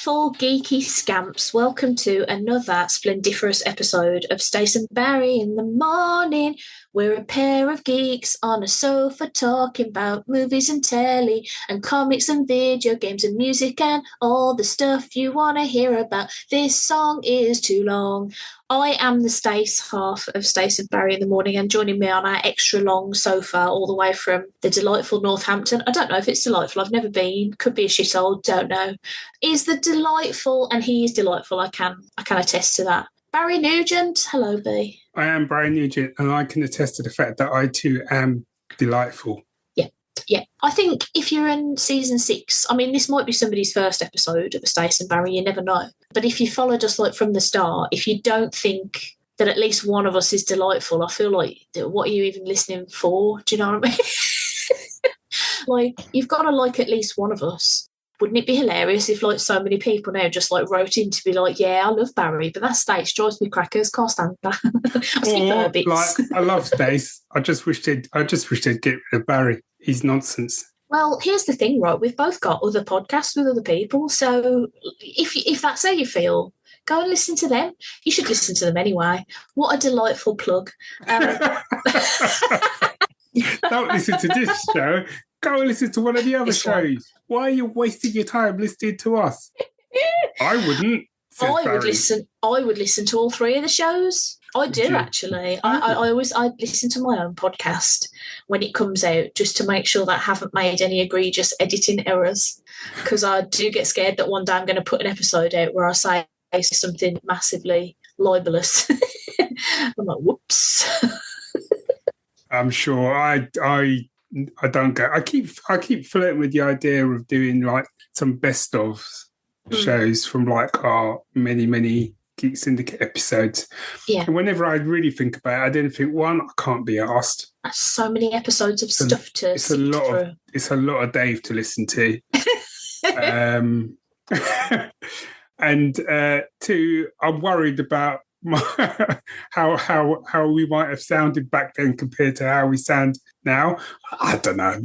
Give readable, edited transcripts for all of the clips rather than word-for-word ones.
delightful, geeky scamps, welcome to another splendiferous episode of Stace and Barry in the morning. We're a pair of geeks on a sofa talking about movies and telly and comics and video games and music and all the stuff you want to hear about. This song is too long. I am the Stace half of Stace and Barry in the morning, and joining me on our extra long sofa all the way from the delightful Northampton. I don't know if it's delightful. I've never been. Could be a shithole. Don't know. Is the delightful, and he is delightful. I can attest to that. Barry Nugent. Hello, B. I am Barry Nugent, and I can attest to the fact that I too am delightful. Yeah, I think if you're in season 6, I mean, this might be somebody's first episode of Stace and Barry, you never know. But if you followed us like from the start, if you don't think that at least one of us is delightful, I feel like, what are you even listening for? Do you know what I mean? Like, you've got to like at least one of us. Wouldn't it be hilarious if like so many people now just like wrote in to be like, yeah, I love Barry, but that Stace drives me crackers, can't stand that. I love Stace. I just wish they'd get rid of Barry. He's nonsense. Well, here's the thing, right? We've both got other podcasts with other people, so if that's how you feel, go and listen to them. You should listen to them anyway. What a delightful plug. Don't listen to this show. Go and listen to one of the other shows. Why are you wasting your time listening to us? I wouldn't. I would listen to all 3 of the shows. I do actually. I listen to my own podcast when it comes out just to make sure that I haven't made any egregious editing errors, because I do get scared that one day I'm going to put an episode out where I say something massively libelous. I'm like, whoops. I'm sure I don't go. I keep flirting with the idea of doing like some best of shows from like our many Geek Syndicate episodes. Yeah. And whenever I really think about it, I didn't think, one, I can't be asked. That's so many episodes of stuff to it's a lot of Dave to listen to. And 2, I'm worried about how we might have sounded back then compared to how we sound now. I don't know.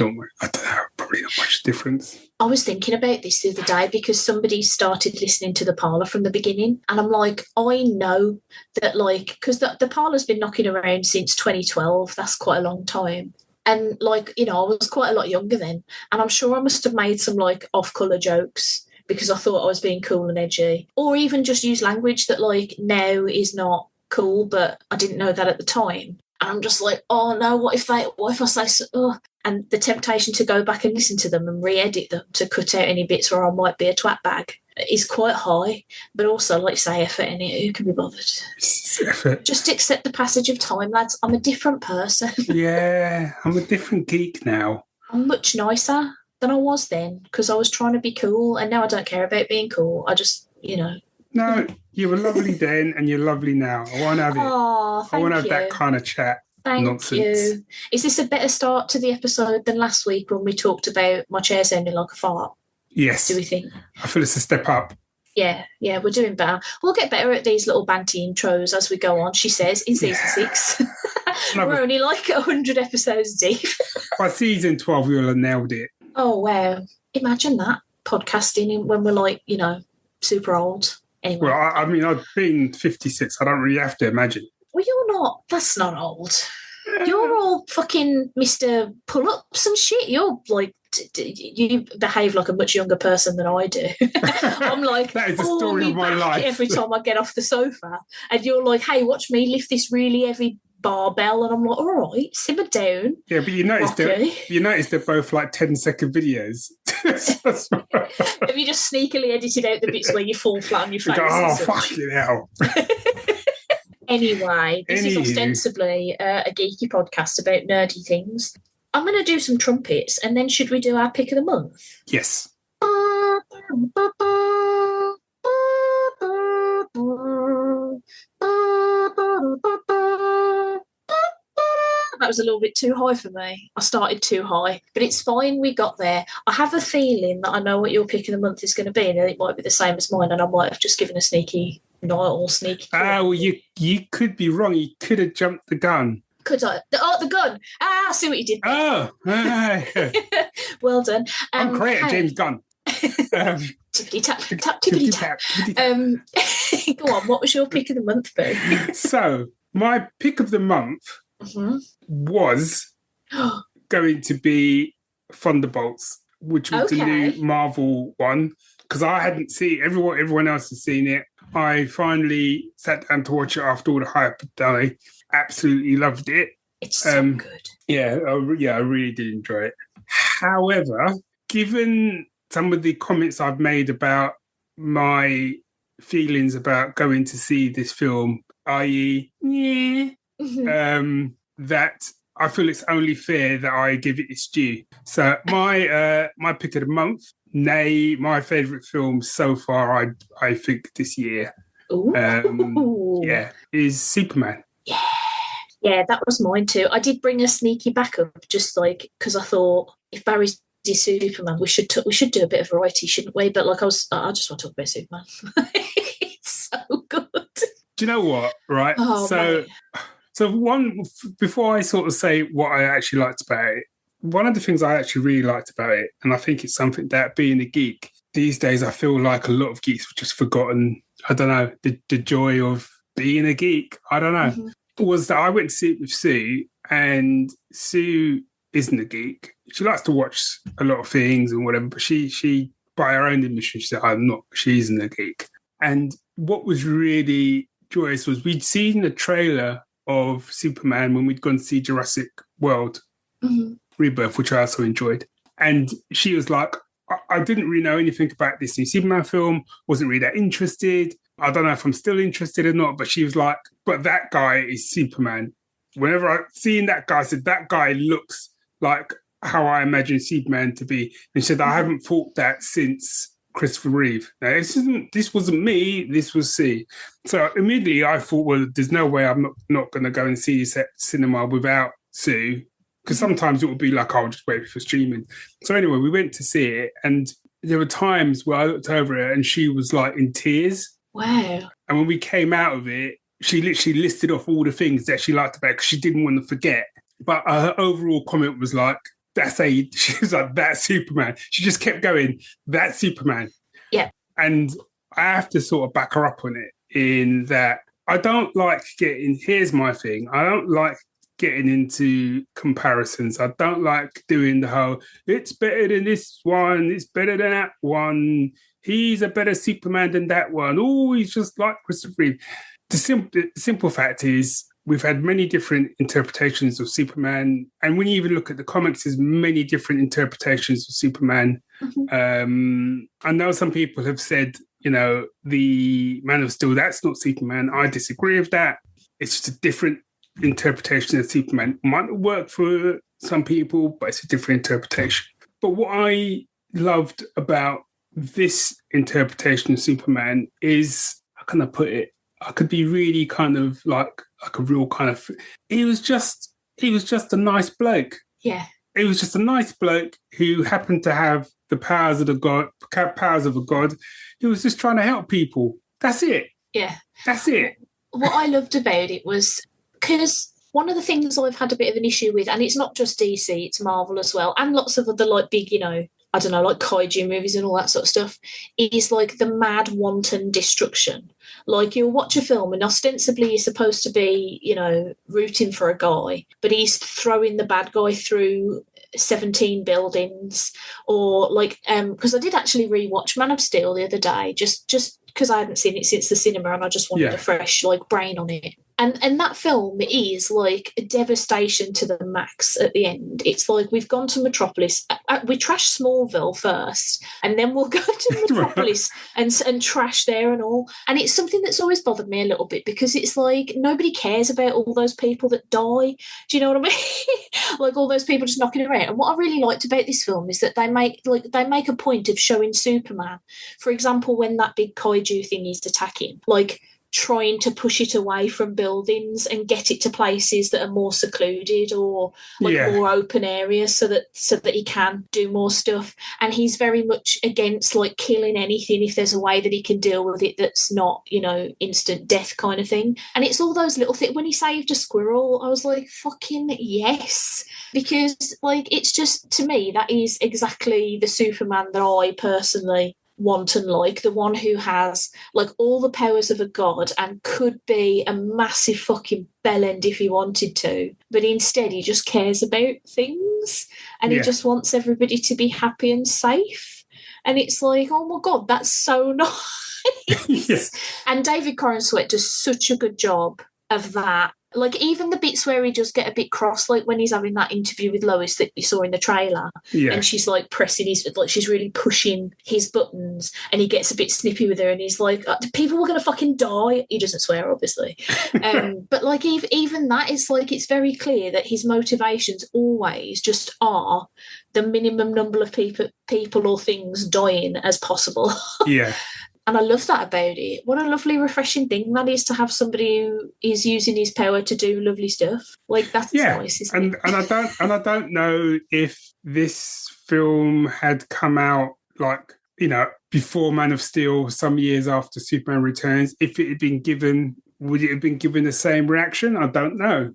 Probably not much difference. I was thinking about this the other day because somebody started listening to The Parlour from the beginning, and I'm like, I know that, like, because the Parlour's been knocking around since 2012. That's quite a long time. And, like, you know, I was quite a lot younger then, and I'm sure I must have made some, like, off-colour jokes because I thought I was being cool and edgy, or even just use language that, like, now is not cool, but I didn't know that at the time. And I'm just like, oh no, what if I say so? Oh. And the temptation to go back and listen to them and re-edit them to cut out any bits where I might be a twat bag is quite high. But also, like, say, effort in it. Who can be bothered? Effort. Just accept the passage of time, lads. I'm a different person. Yeah, I'm a different geek now. I'm much nicer than I was then because I was trying to be cool, and now I don't care about being cool. I just, you know. No, you were lovely then and you're lovely now. I want to have it. Oh, I want to have that kind of chat. Thank Nonsense. you. Is this a better start to the episode than last week when we talked about my chair sounding like a fart? Yes. Do we think? I feel it's a step up. Yeah, we're doing better. We'll get better at these little banty intros as we go on, she says, in season 6. We're only like 100 episodes deep. By season 12, we will have nailed it. Oh, wow. Imagine that, podcasting when we're like, you know, super old. Anyway. Well, I mean, I've been 56. I don't really have to imagine. Well, you're not. That's not old. You're all fucking Mr. Pull-ups and shit. You're like, you behave like a much younger person than I do. I'm like, that is the story of my life. Every time I get off the sofa, and you're like, hey, watch me lift this really heavy barbell, and I'm like, all right, simmer down. Yeah, but you noticed they're both like 10-second videos. Have you just sneakily edited out the bits where you fall flat on your face? Oh, fucking hell. Anyway, this is ostensibly a geeky podcast about nerdy things. I'm going to do some trumpets, and then should we do our pick of the month? Yes. That was a little bit too high for me. I started too high, but it's fine. We got there. I have a feeling that I know what your pick of the month is going to be, and it might be the same as mine, and I might have just given a sneaky, not all sneaky. Well, you could be wrong. You could have jumped the gun. Could I? The gun. I see what you did there. Oh. Well done. I'm great at James Gunn. Tippity tap, tap, tippity tap. Go on, what was your pick of the month, Boo? So, my pick of the month was going to be Thunderbolts, which was the new Marvel one, because I hadn't seen it. Everyone else has seen it. I finally sat down to watch it after all the hype had died. Absolutely loved it. It's so good. Yeah, I really did enjoy it. However, given some of the comments I've made about my feelings about going to see this film, i.e., that I feel it's only fair that I give it its due. So my pick of the month, nay, my favourite film so far, I think this year, is Superman. Yeah, that was mine too. I did bring a sneaky backup, just like because I thought if Barry's Superman, we should do a bit of variety, shouldn't we? But like I just want to talk about Superman. It's so good. Do you know what? Right. Oh, so one before I sort of say what I actually liked about it, one of the things I actually really liked about it, and I think it's something that being a geek these days, I feel like a lot of geeks have just forgotten. I don't know the joy of being a geek. I don't know. Was that I went to see it with Sue, and Sue isn't a geek. She likes to watch a lot of things and whatever, but she by her own admission, she said, she isn't a geek. And what was really joyous was we'd seen the trailer of Superman when we'd gone to see Jurassic World Rebirth, which I also enjoyed. And she was like, I didn't really know anything about this new Superman film, wasn't really that interested. I don't know if I'm still interested or not, but she was like, but that guy is Superman. Whenever I seen that guy, I said, that guy looks like how I imagine Superman to be. And she said, I haven't thought that since Christopher Reeve. Now, this wasn't me, this was C. So immediately I thought, well, there's no way I'm not going to go and see this at cinema without Sue, because sometimes it would be like, I'll just wait for streaming. So anyway, we went to see it, and there were times where I looked over her and she was like in tears. Wow. And when we came out of it, she literally listed off all the things that she liked about it because she didn't want to forget. But her overall comment was like, she was like, that's Superman. She just kept going, that's Superman. Yeah. And I have to sort of back her up on it in that I don't like here's my thing, I don't like getting into comparisons. I don't like doing the whole, it's better than this one, it's better than that one, he's a better Superman than that one, oh, he's just like Christopher Reeve. The simple fact is, we've had many different interpretations of Superman. And when you even look at the comics, there's many different interpretations of Superman. I know some people have said, the Man of Steel, that's not Superman. I disagree with that. It's just a different interpretation of Superman. It might not work for some people, but it's a different interpretation. But what I loved about this interpretation of Superman is, how can I put it? I could be really kind of like a real kind of, he was just a nice bloke. Yeah. He was just a nice bloke who happened to have the powers of a god. He was just trying to help people. That's it. Yeah. That's it. What I loved about it was, because one of the things I've had a bit of an issue with, and it's not just DC, it's Marvel as well, and lots of other like big, I don't know, like kaiju movies and all that sort of stuff, is like the mad wanton destruction. Like, you'll watch a film and ostensibly you're supposed to be, rooting for a guy, but he's throwing the bad guy through 17 buildings. Or like, because I did actually rewatch Man of Steel the other day, just because I hadn't seen it since the cinema and I just wanted a fresh like brain on it. And that film is like a devastation to the max at the end. It's like, we've gone to Metropolis. We trash Smallville first, and then we'll go to Metropolis and trash there and all. And it's something that's always bothered me a little bit, because it's like, nobody cares about all those people that die. Do you know what I mean? Like, all those people just knocking around. And what I really liked about this film is that they make a point of showing Superman. For example, when that big kaiju thing is attacking, like, trying to push it away from buildings and get it to places that are more secluded or like more open areas so that he can do more stuff. And he's very much against like killing anything if there's a way that he can deal with it that's not, you know, instant death kind of thing. And it's all those little things. When he saved a squirrel, I was like, fucking yes. Because like, it's just, to me, that is exactly the Superman that I personally want and like, the one who has like all the powers of a god and could be a massive fucking bellend if he wanted to, but instead he just cares about things and he just wants everybody to be happy and safe. And it's like, oh my god, that's so nice. And David Corenswet does such a good job of that. Like, even the bits where he just get a bit cross, like when he's having that interview with Lois that you saw in the trailer, and she's like pressing his, like she's really pushing his buttons, and he gets a bit snippy with her, and he's like, people were going to fucking die. He doesn't swear, obviously. But like, even that is like, it's very clear that his motivations always just are the minimum number of people or things dying as possible. And I love that about it. What a lovely, refreshing thing that is, to have somebody who is using his power to do lovely stuff. Like, that's nice, isn't it? And I don't know if this film had come out, like, you know, before Man of Steel, some years after Superman Returns. If it had been given, would it have been given the same reaction? I don't know.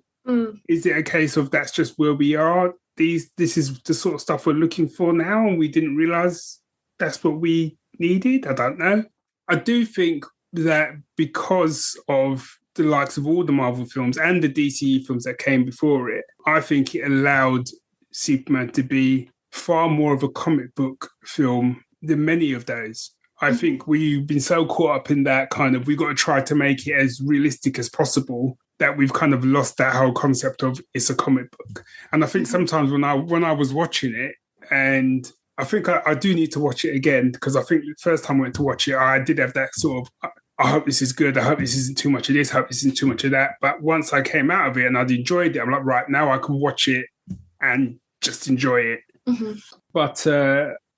Is it a case of that's just where we are? This is the sort of stuff we're looking for now, and we didn't realise that's what we needed? I don't know. I do think that because of the likes of all the Marvel films and the DCE films that came before it, I think it allowed Superman to be far more of a comic book film than many of those. I think we've been so caught up in that kind of, we've got to try to make it as realistic as possible, that we've kind of lost that whole concept of it's a comic book. And I think sometimes when I was watching it, and I think I do need to watch it again, because I think the first time I went to watch it, I did have that sort of, I hope this is good. I hope this isn't too much of this. I hope this isn't too much of that. But once I came out of it and I'd enjoyed it, I'm like, right, now I can watch it and just enjoy it. But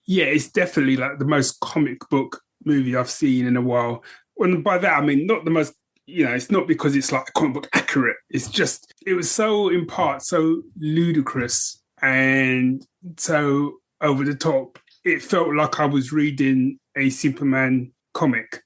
it's definitely like the most comic book movie I've seen in a while. And by that, I mean, not the most, you know, it's not because it's like comic book accurate. It's just, it was so, in part, so ludicrous and so over the top. It felt like I was reading a Superman comic.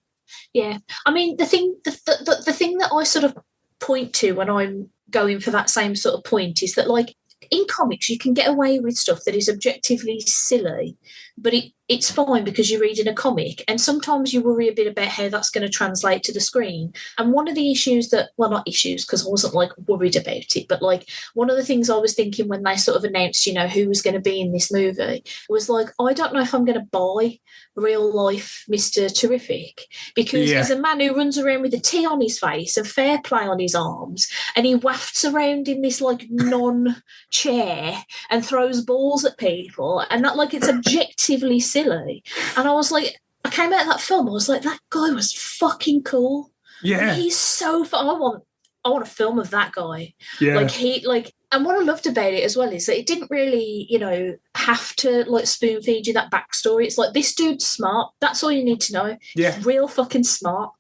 Yeah, I mean, the thing that I sort of point to when I'm going for that same sort of point is that, like, in comics you can get away with stuff that is objectively silly, but it's fine because you're reading a comic, and sometimes you worry a bit about how that's going to translate to the screen. And one of the issues that, well, not issues because I wasn't like worried about it, but like one of the things I was thinking when they sort of announced, you know, who was going to be in this movie was like, I don't know if I'm going to buy real life Mr. Terrific, because he's a man who runs around with a T on his face and fair play on his arms, and he wafts around in this like non-chair and throws balls at people, and that, like, it's objectively silly. And I was like, I came out of that film, I was like, that guy was fucking cool. Yeah, he's so fun. I want a film of that guy. Yeah, and what I loved about it as well is that it didn't really, you know, have to like spoon feed you that backstory. It's like, this dude's smart. That's all you need to know. Yeah, he's real fucking smart.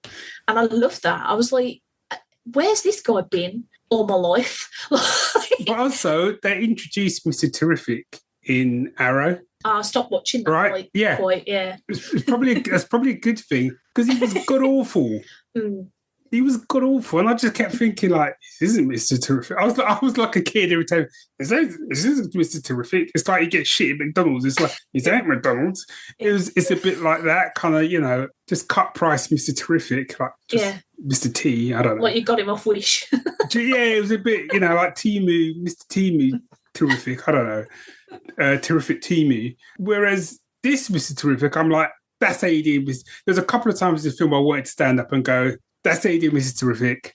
And I loved that. I was like, where's this guy been all my life? But also, they introduced Mr. Terrific in Arrow. I stopped watching that. Right? Like, It's probably a good thing, because he was god awful. He was god awful, and I just kept thinking, like, this isn't Mr. Terrific. I was like a kid every time. This isn't Mr. Terrific. It's like he gets shit at McDonald's. It's like, he's at McDonald's. It's a bit like that kind of, you know, just cut price Mr. Terrific, like just Mr. T. I don't know. Like you got him off Wish. It was a bit, you know, like Timu, Mr. Timu Terrific. I don't know. Terrific Timu. Whereas this Mr. Terrific, I'm like, that's how you do. There's a couple of times in the film I wanted to stand up and go, that's how you do Mr. Terrific.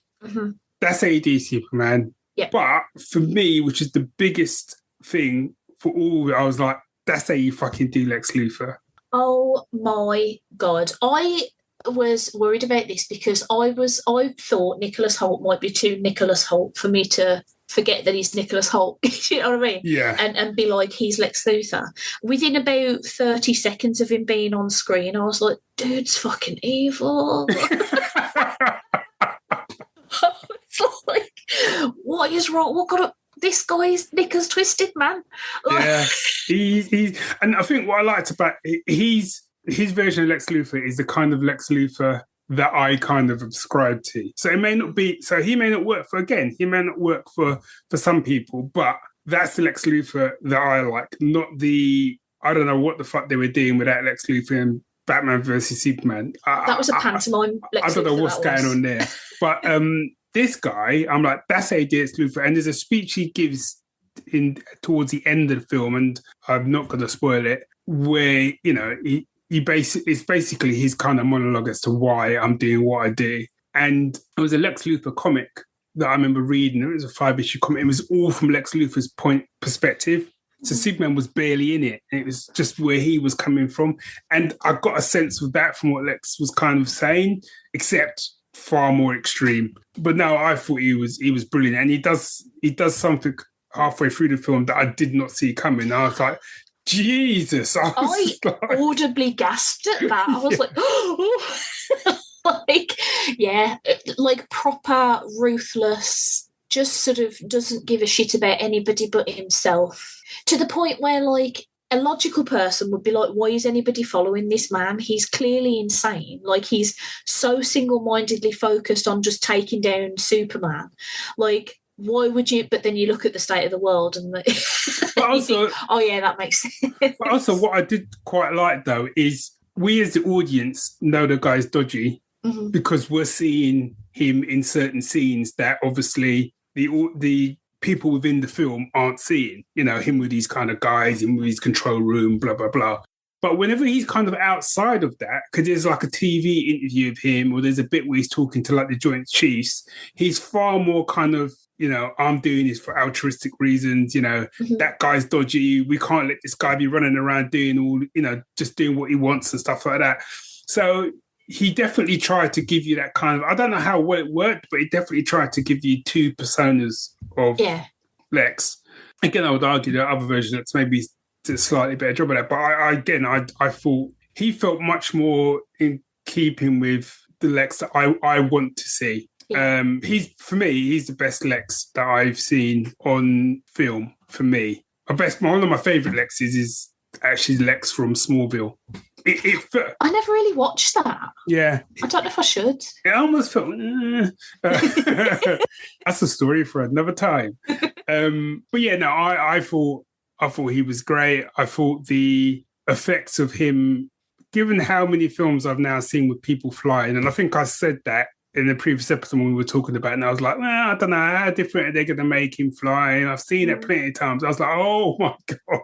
That's how you do Superman. Yeah. But for me, which is the biggest thing for all, I was like, that's how you fucking do Lex Luthor. Oh my God. I was worried about this because I thought Nicholas Hoult might be too Nicholas Hoult for me to forget that he's Nicholas Hoult. You know what I mean? Yeah. And be like, he's Lex Luthor. Within about 30 seconds of him being on screen, I was like, dude's fucking evil. what is wrong? What got up? This guy's knickers twisted, man. Yeah, he's and I think what I liked about his version of Lex Luthor is the kind of Lex Luthor that I kind of subscribe to. So it may not be, so he may not work for some people, but that's the Lex Luthor that I like, not the, I don't know what the fuck they were doing with that Lex Luthor and Batman versus Superman. That was a pantomime Lex Luthor. I don't know what's going on there. But this guy, I'm like, that's how he did Lex Luthor. And there's a speech he gives towards the end of the film, and I'm not going to spoil it, where, you know, it's basically his kind of monologue as to why I'm doing what I do. And it was a Lex Luthor comic that I remember reading. It was a 5-issue comic. It was all from Lex Luthor's perspective. So Superman was barely in it. And it was just where he was coming from. And I got a sense of that from what Lex was kind of saying, except far more extreme. But no, I thought he was brilliant. And he does something halfway through the film that I did not see coming. I was like, Jesus. I audibly gasped at that. I was like, oh. like proper ruthless, just sort of doesn't give a shit about anybody but himself, to the point where, like, a logical person would be like, why is anybody following this man? He's clearly insane. Like, he's so single-mindedly focused on just taking down Superman. Like, why would you? But then you look at the state of the world and but also, think, oh yeah, that makes sense. But also, what I did quite like though is we as the audience know the guy's dodgy because we're seeing him in certain scenes that obviously the people within the film aren't seeing. You know, him with these kind of guys, him with his control room, blah blah blah. But whenever he's kind of outside of that, because there's like a TV interview of him, or there's a bit where he's talking to like the Joint Chiefs, he's far more kind of, you know, I'm doing this for altruistic reasons, you know, that guy's dodgy. We can't let this guy be running around doing all, you know, just doing what he wants and stuff like that. So he definitely tried to give you that kind of, I don't know how well it worked, but he definitely tried to give you two personas of Lex. Again, I would argue that other version that's maybe a slightly better job of that. But I thought he felt much more in keeping with the Lex that I want to see. Yeah. He's the best Lex that I've seen on film for me. One of my favourite Lexes is actually Lex from Smallville. I never really watched that. Yeah. I don't know if I should. It almost felt... That's a story for another time. But yeah, no, I thought he was great. I thought the effects of him, given how many films I've now seen with people flying, and I think I said that in the previous episode when we were talking about it, and I was like, well, I don't know, how different are they going to make him fly? And I've seen it plenty of times. I was like, oh my God.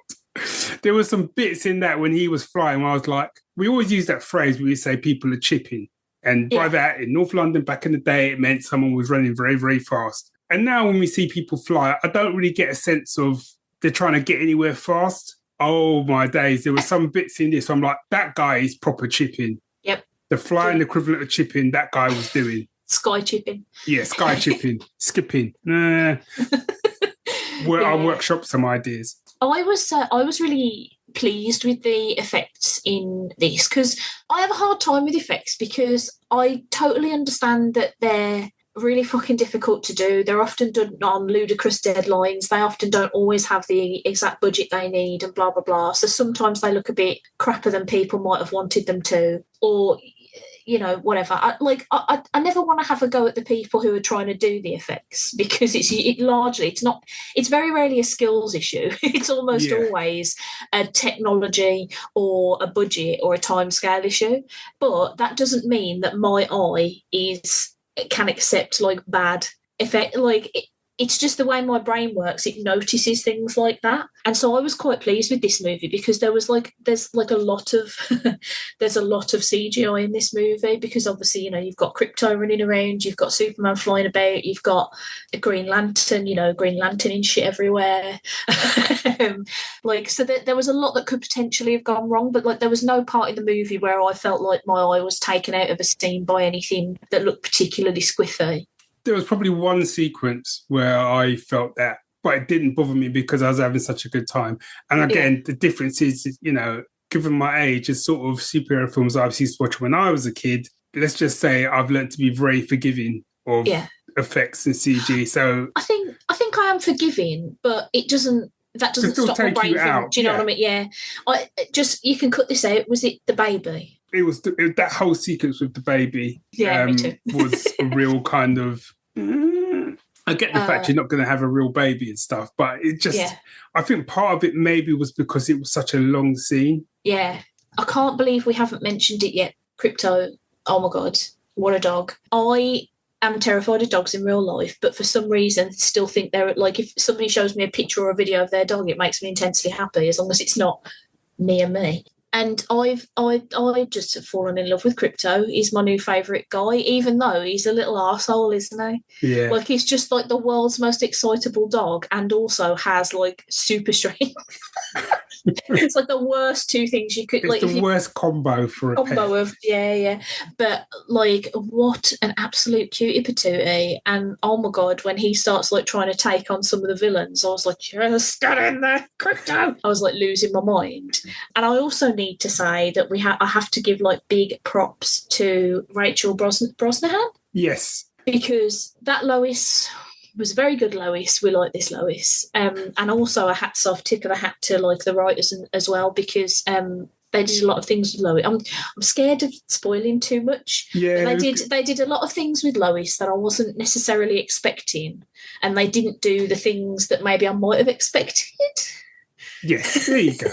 There were some bits in that when he was flying where I was like, we always use that phrase where we say people are chipping. And by that, in North London back in the day, it meant someone was running very, very fast. And now when we see people fly, I don't really get a sense of they're trying to get anywhere fast. Oh my days. There were some bits in this. I'm like, that guy is proper chipping. Yep. The flying equivalent of chipping, that guy was doing. Sky chipping. Yeah, sky chipping. Skipping. I'll workshop some ideas. I was really pleased with the effects in this, because I have a hard time with effects because I totally understand that they're really fucking difficult to do. They're often done on ludicrous deadlines. They often don't always have the exact budget they need and blah, blah, blah. So sometimes they look a bit crappier than people might have wanted them to, or, you know, whatever. I never want to have a go at the people who are trying to do the effects, because it's very rarely a skills issue. It's almost always a technology or a budget or a timescale issue. But that doesn't mean that my eye can accept like bad effect. Like it's just the way my brain works. It notices things like that. And so I was quite pleased with this movie because there's a lot of CGI in this movie, because obviously, you know, you've got Krypto running around, you've got Superman flying about, you've got a Green Lantern and shit everywhere. So there was a lot that could potentially have gone wrong, but like there was no part in the movie where I felt like my eye was taken out of a scene by anything that looked particularly squiffy. There was probably one sequence where I felt that, but it didn't bother me because I was having such a good time. And again, the difference is, you know, given my age, it's sort of superhero films I used to watch when I was a kid. Let's just say I've learned to be very forgiving of effects and CG. So I think I am forgiving, but it doesn't. That doesn't stop my brain from. Do you know what I mean? Yeah. You can cut this out. Was it the baby? It was that whole sequence with the baby. Yeah, me too. Was a real kind of. I get the fact you're not going to have a real baby and stuff, but it just. Yeah. I think part of it maybe was because it was such a long scene. Yeah, I can't believe we haven't mentioned it yet. Crypto. Oh my god, what a dog! I'm terrified of dogs in real life, but for some reason still think they're like, if somebody shows me a picture or a video of their dog, it makes me intensely happy as long as it's not near me. And I just have fallen in love with Crypto. He's my new favourite guy, even though he's a little arsehole, isn't he? Yeah. Like, he's just like the world's most excitable dog and also has like super strength. It's like the worst two things you could. It's the worst combo for a pet. Of yeah. But like, what an absolute cutie patootie! And oh my god, when he starts like trying to take on some of the villains, I was like, just get in there, Crypto! I was like losing my mind. And I also need to say that I have to give like big props to Rachel Brosnahan. Yes, because that Lois was a very good Lois. We like this Lois. And also a hats off, tip of the hat to like the writers as well, because they did a lot of things with Lois. I'm scared of spoiling too much. Yeah, they did a lot of things with Lois that I wasn't necessarily expecting, and they didn't do the things that maybe I might have expected. Yes, there you go.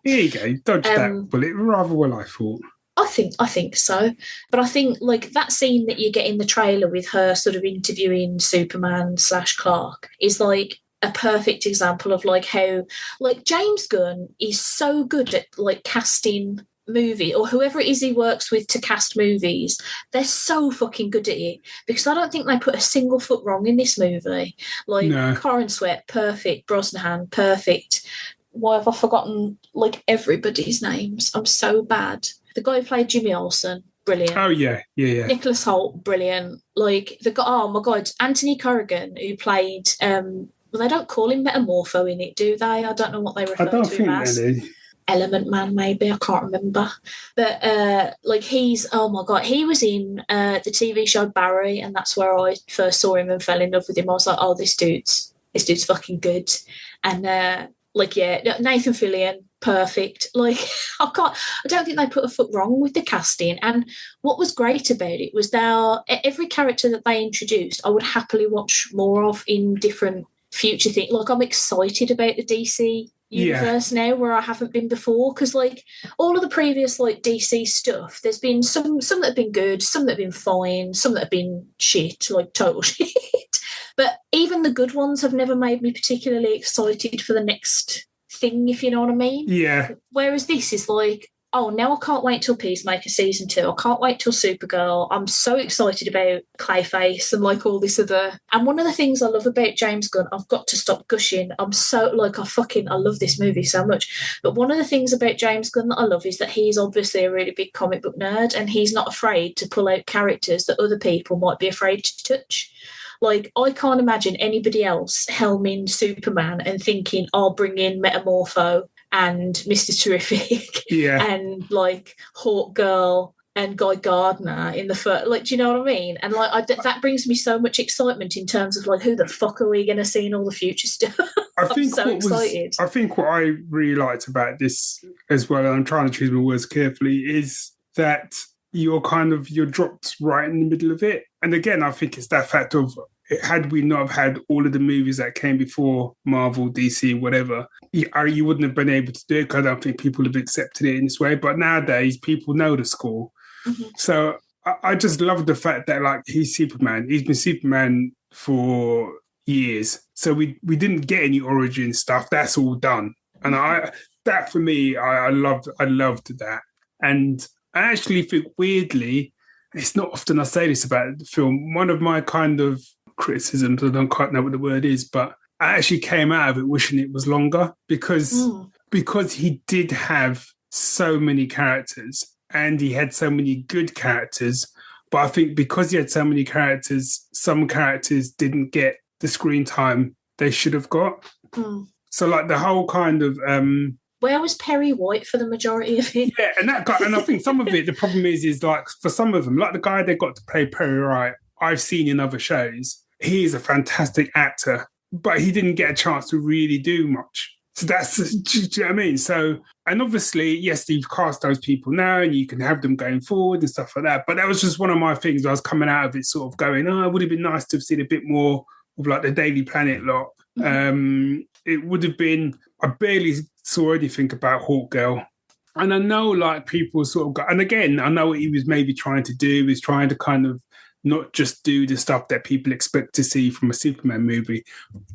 Here you go. Dodged that bullet rather well, I thought. I think so. But I think like that scene that you get in the trailer with her sort of interviewing Superman / Clark is like a perfect example of like how like James Gunn is so good at like casting movie or whoever it is he works with to cast movies. They're so fucking good at it, because I don't think they put a single foot wrong in this movie. Like Corin Sweat, perfect. Brosnahan, perfect. Why have I forgotten like everybody's names? I'm so bad. The guy who played Jimmy Olsen, brilliant. Oh, yeah. Nicholas Hoult, brilliant. Like, oh, my God, Anthony Corrigan, who played... well, they don't call him Metamorpho in it, do they? I don't know what they refer to him as. I don't think they do. Element Man, maybe. I can't remember. But, like, oh, my God, he was in the TV show Barry, and that's where I first saw him and fell in love with him. I was like, oh, this dude's fucking good. And, Nathan Fillion, perfect. Like, I don't think they put a foot wrong with the casting. And what was great about it was every character that they introduced, I would happily watch more of in different future things. Like, I'm excited about the DC universe now, where I haven't been before, because like all of the previous like DC stuff, there's been some that have been good, some that have been fine, some that have been shit, like total shit. But even the good ones have never made me particularly excited for the next thing, if you know what I mean. Yeah. Whereas this is like, oh, now I can't wait till Peacemaker season 2. I can't wait till Supergirl. I'm so excited about Clayface and like all this other. And one of the things I love about James Gunn, I've got to stop gushing. I'm so like, I love this movie so much. But one of the things about James Gunn that I love is that he's obviously a really big comic book nerd, and he's not afraid to pull out characters that other people might be afraid to touch. Like, I can't imagine anybody else helming Superman and thinking, I'll bring in Metamorpho and Mr. Terrific and, like, Hawk Girl and Guy Gardner in the first... Like, do you know what I mean? And, like, that brings me so much excitement in terms of, like, who the fuck are we going to see in all the future stuff? I'm so excited. I think what I really liked about this as well, and I'm trying to choose my words carefully, is that you're dropped right in the middle of it. And again, I think it's that fact of, had we not have had all of the movies that came before Marvel, DC, whatever, you wouldn't have been able to do it, because I don't think people have accepted it in this way. But nowadays, people know the score. Mm-hmm. So I just love the fact that, like, he's Superman. He's been Superman for years. So we didn't get any origin stuff. That's all done. And that for me, I loved that. And I actually think, weirdly, it's not often I say this about the film, one of my kind of criticisms, I don't quite know what the word is, but I actually came out of it wishing it was longer, because he did have so many characters and he had so many good characters. But I think because he had so many characters, some characters didn't get the screen time they should have got. So like the whole kind of... where was Perry White for the majority of it? Yeah, and that guy, and I think some of it, the problem is like, for some of them, like the guy they got to play Perry White, I've seen in other shows, he is a fantastic actor, but he didn't get a chance to really do much. So that's, do you know what I mean? So, and obviously, yes, you've cast those people now and you can have them going forward and stuff like that. But that was just one of my things. I was coming out of it sort of going, it would have been nice to have seen a bit more of like the Daily Planet lot. It would have been, I barely saw anything about Hawk Girl. And I know like people sort of got, and again, I know what he was maybe trying to do is trying to kind of not just do the stuff that people expect to see from a Superman movie.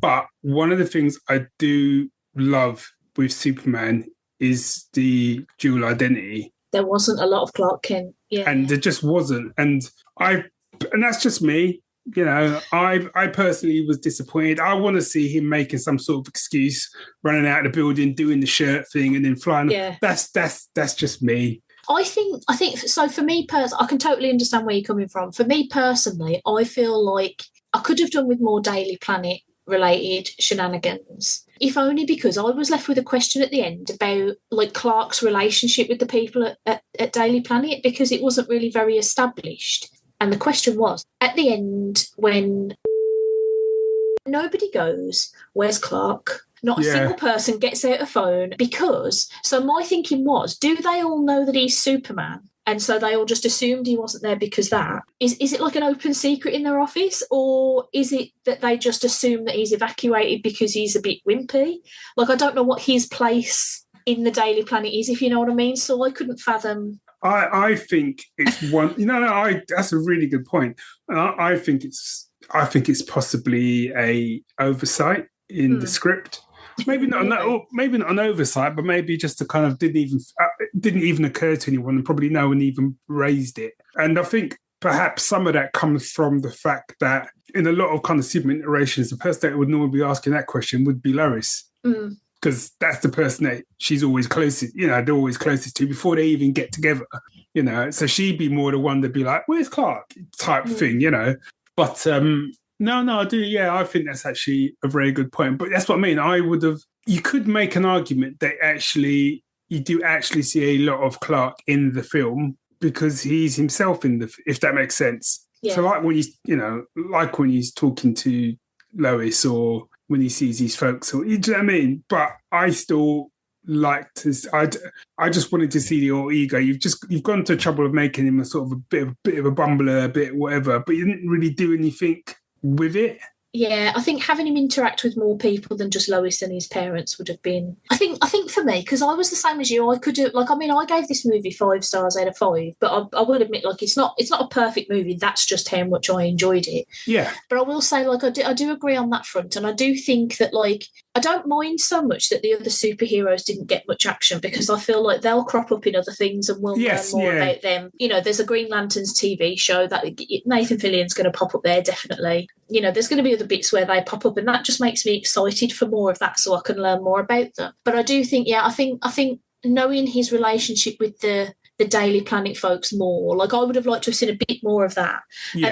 But one of the things I do love with Superman is the dual identity. There wasn't a lot of Clark Kent, and there just wasn't. And that's just me. You know, I personally was disappointed. I want to see him making some sort of excuse, running out of the building, doing the shirt thing, and then flying. Yeah. That's just me. I think so. For me personally, I can totally understand where you're coming from. For me personally, I feel like I could have done with more Daily Planet related shenanigans, if only because I was left with a question at the end about like Clark's relationship with the people at Daily Planet, because it wasn't really very established. And the question was, at the end, when nobody goes, where's Clark? Not a single person gets out a phone, because, so my thinking was, do they all know that he's Superman? And so they all just assumed he wasn't there because that. Is it like an open secret in their office? Or is it that they just assume that he's evacuated because he's a bit wimpy? Like, I don't know what his place in the Daily Planet is, if you know what I mean. So I couldn't fathom. I think it's one. That's a really good point. I think it's possibly a oversight in the script. Maybe not an oversight, but maybe just a kind of didn't even occur to anyone, and probably no one even raised it. And I think perhaps some of that comes from the fact that in a lot of kind of Superman iterations, the person that would normally be asking that question would be Lois. Because that's the person that she's always closest, they're always closest to before they even get together, So she'd be more the one to be like, where's Clark? Type thing, But no, I do. Yeah, I think that's actually a very good point. But that's what I mean. You could make an argument that actually you do actually see a lot of Clark in the film because he's himself if that makes sense. Yeah. So like when he's talking to Lois or when he sees these folks, or you know what I mean? But I still like to. I just wanted to see the old ego. You've gone to the trouble of making him a sort of a bit of a bumbler, a bit whatever, but you didn't really do anything with it. Yeah, I think having him interact with more people than just Lois and his parents would have been. I think for me, because I was the same as you, I could have I gave this movie 5 stars out of 5, but I will admit, it's not a perfect movie. That's just how much I enjoyed it. Yeah. But I will say, I do agree on that front, and I do think that I don't mind so much that the other superheroes didn't get much action, because I feel like they'll crop up in other things and we'll learn more about them. There's a Green Lanterns TV show that Nathan Fillion's going to pop up there, definitely. There's going to be other bits where they pop up, and that just makes me excited for more of that so I can learn more about them. But I do think, I think knowing his relationship with the Daily Planet folks more, I would have liked to have seen a bit more of that.